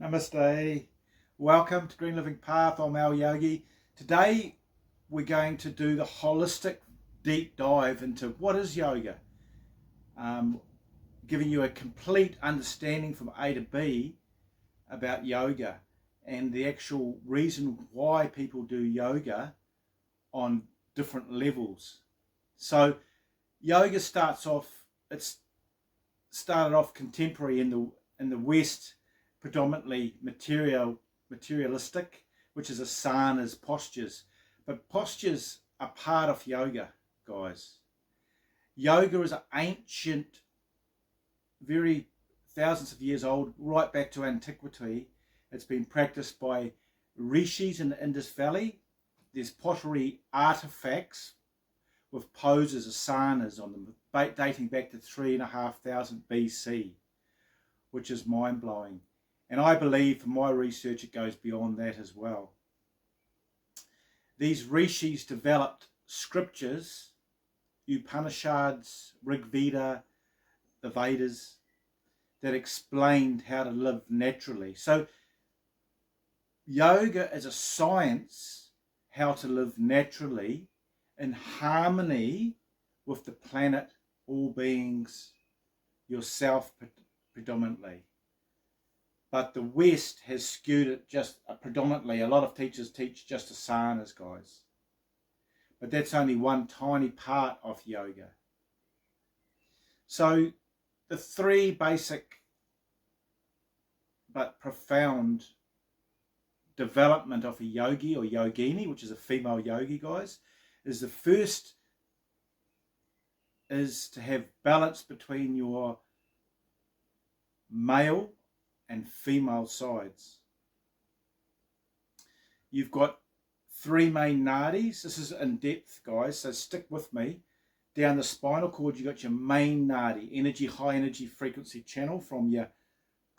Namaste. Welcome to Green Living Path. I'm Al Yogi. Today we're going to do the holistic deep dive into what is yoga, giving you a complete understanding from A to B about yoga and the actual reason why people do yoga on different levels. So yoga it's started off contemporary in the West, predominantly materialistic, which is asanas, postures. But postures are part of yoga, guys. Yoga is an ancient, very thousands of years old, right back to antiquity. It's been practiced by rishis in the Indus Valley. There's pottery artifacts with poses, asanas on them, dating back to 3,500 BC, which is mind-blowing. And I believe from my research it goes beyond that as well. These rishis developed scriptures, Upanishads, Rig Veda, the Vedas, that explained how to live naturally. So yoga is a science how to live naturally in harmony with the planet, all beings, yourself predominantly. But the West has skewed it just predominantly. A lot of teachers teach just asanas, guys. But that's only one tiny part of yoga. So the three basic but profound development of a yogi or yogini, which is a female yogi, guys, is the first is to have balance between your male and female sides. You've got three main nadis. This is in depth, guys, so stick with me. Down the spinal cord, you've got your main nadi, high energy frequency channel from your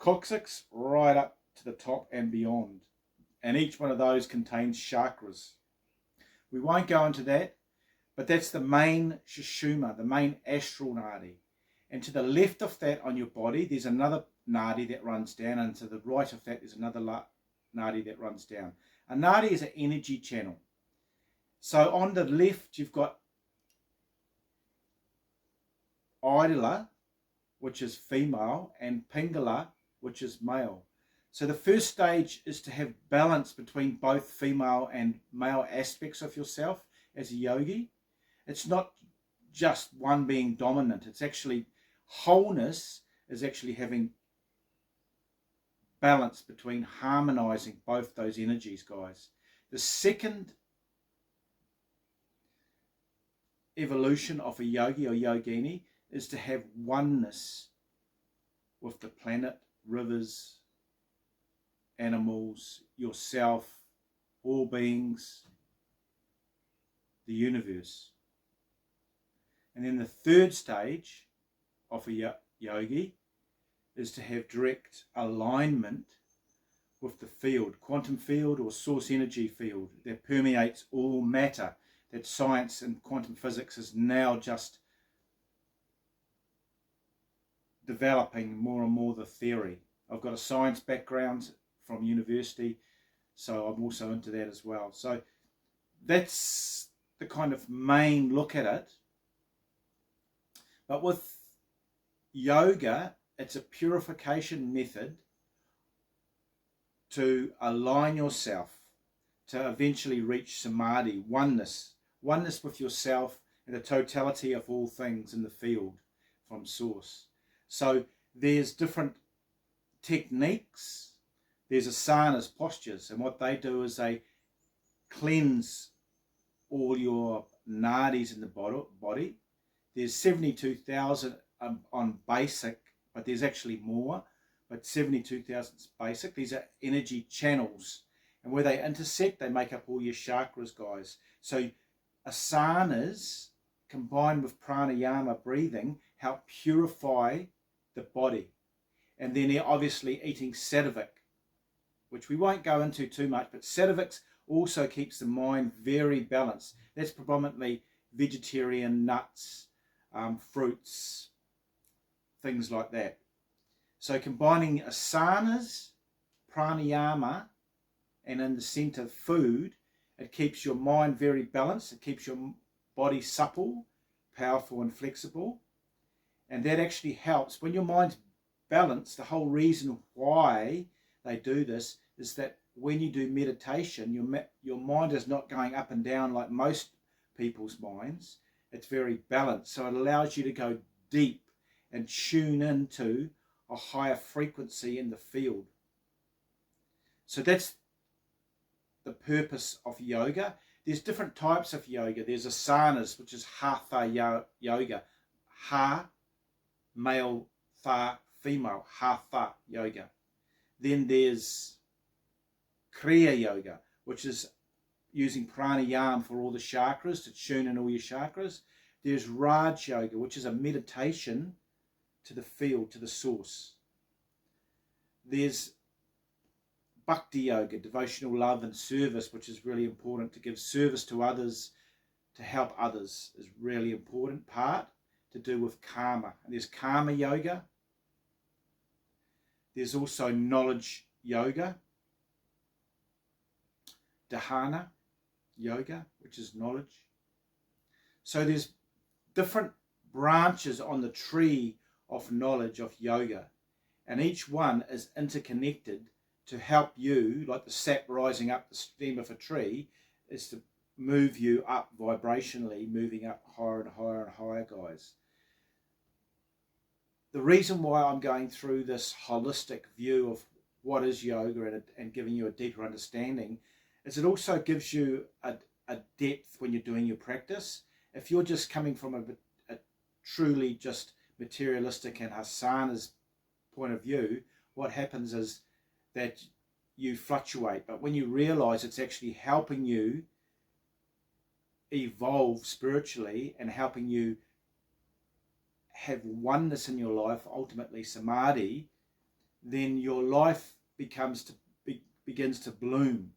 coccyx right up to the top and beyond. And each one of those contains chakras. We won't go into that, but that's the main Sushumna, the main astral nadi. And to the left of that on your body, there's another nadi that runs down, and to the right of that there's another nadi that runs down. A nadi is an energy channel. So on the left you've got Idala, which is female, and Pingala, which is male. So the first stage is to have balance between both female and male aspects of yourself as a yogi. It's not just one being dominant. It's actually wholeness is actually having balance between harmonizing both those energies, guys. The second evolution of a yogi or yogini is to have oneness with the planet, rivers, animals, yourself, all beings, the universe. And then the third stage of a yogi is to have direct alignment with the field, quantum field or source energy field that permeates all matter, that science and quantum physics is now just developing more and more the theory. I've got a science background from university, so I'm also into that as well. So that's the kind of main look at it. But with yoga, it's a purification method to align yourself to eventually reach samadhi, oneness with yourself and the totality of all things in the field from source. So there's different techniques. There's asanas, postures, and what they do is they cleanse all your nadis in the body. There's 72,000 on basic, but there's actually more, but 72,000 is basic. These are energy channels, and where they intersect, they make up all your chakras, guys. So asanas combined with pranayama breathing help purify the body. And then obviously eating sattvic, which we won't go into too much, but sattvic also keeps the mind very balanced. That's predominantly vegetarian, nuts, fruits, things like that. So combining asanas, pranayama and in the center food, it keeps your mind very balanced. It keeps your body supple, powerful and flexible. And that actually helps. When your mind's balanced, the whole reason why they do this is that when you do meditation, your mind is not going up and down like most people's minds. It's very balanced. So it allows you to go deep and tune into a higher frequency in the field. So that's the purpose of yoga. There's different types of yoga. There's asanas, which is hatha yoga. Ha, male, tha, female, hatha yoga. Then there's kriya yoga, which is using pranayama for all the chakras, to tune in all your chakras. There's Raj yoga, which is a meditation to the field, to the source. There's bhakti yoga, devotional love and service, which is really important. To give service to others, to help others is really important part, to do with karma. And there's karma yoga. There's also knowledge yoga, dhyana yoga, which is knowledge. So there's different branches on the tree of knowledge of yoga, and each one is interconnected to help you, like the sap rising up the stem of a tree, is to move you up vibrationally, moving up higher and higher and higher, guys. The reason why I'm going through this holistic view of what is yoga and giving you a deeper understanding is it also gives you a depth when you're doing your practice. If you're just coming from a truly just materialistic and asanas point of view, what happens is that you fluctuate. But when you realize it's actually helping you evolve spiritually and helping you have oneness in your life, ultimately samadhi, then your life begins to bloom,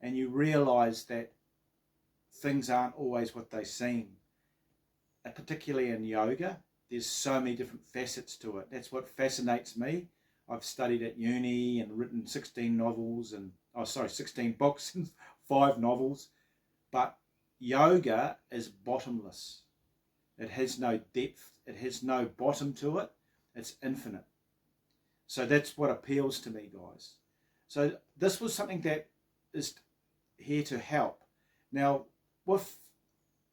and you realize that things aren't always what they seem. And particularly in yoga, there's so many different facets to it. That's what fascinates me. I've studied at uni and written 16 books and 5 novels. But yoga is bottomless. It has no depth. It has no bottom to it. It's infinite. So that's what appeals to me, guys. So this was something that is here to help. Now, with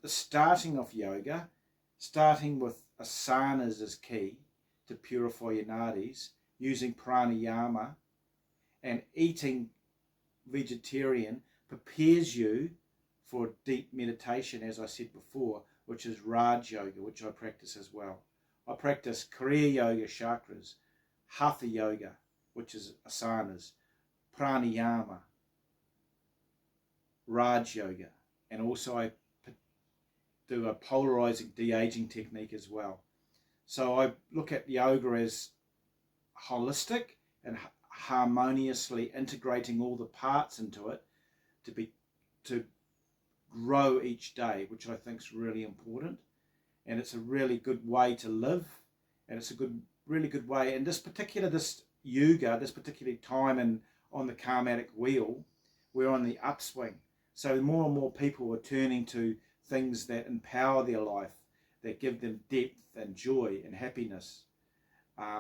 the starting of yoga, starting with asanas is key to purify your nadis, using pranayama, and eating vegetarian prepares you for deep meditation, as I said before, which is Raj yoga, which I practice as well. I practice Kriya yoga, chakras, Hatha yoga, which is asanas, pranayama, Raj yoga, and also I do a polarizing de-aging technique as well. So I look at yoga as holistic and harmoniously integrating all the parts into it to grow each day, which I think is really important. And it's a really good way to live, and it's a really good way. And this particular time and on the karmatic wheel, we're on the upswing. So more and more people are turning to things that empower their life, that give them depth and joy and happiness,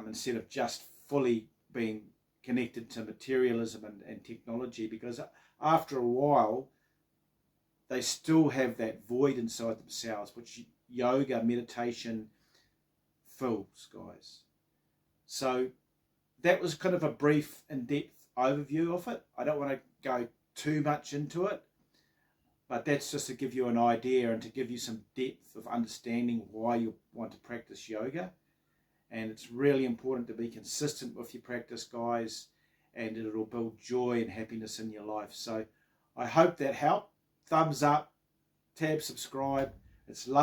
instead of just fully being connected to materialism and technology, because after a while they still have that void inside themselves, which yoga, meditation fills, guys. So that was kind of a brief, in-depth overview of it. I don't want to go too much into it, but that's just to give you an idea and to give you some depth of understanding why you want to practice yoga. And it's really important to be consistent with your practice, guys, and it'll build joy and happiness in your life. So I hope that helped. Thumbs up, tab, subscribe. It's lovely.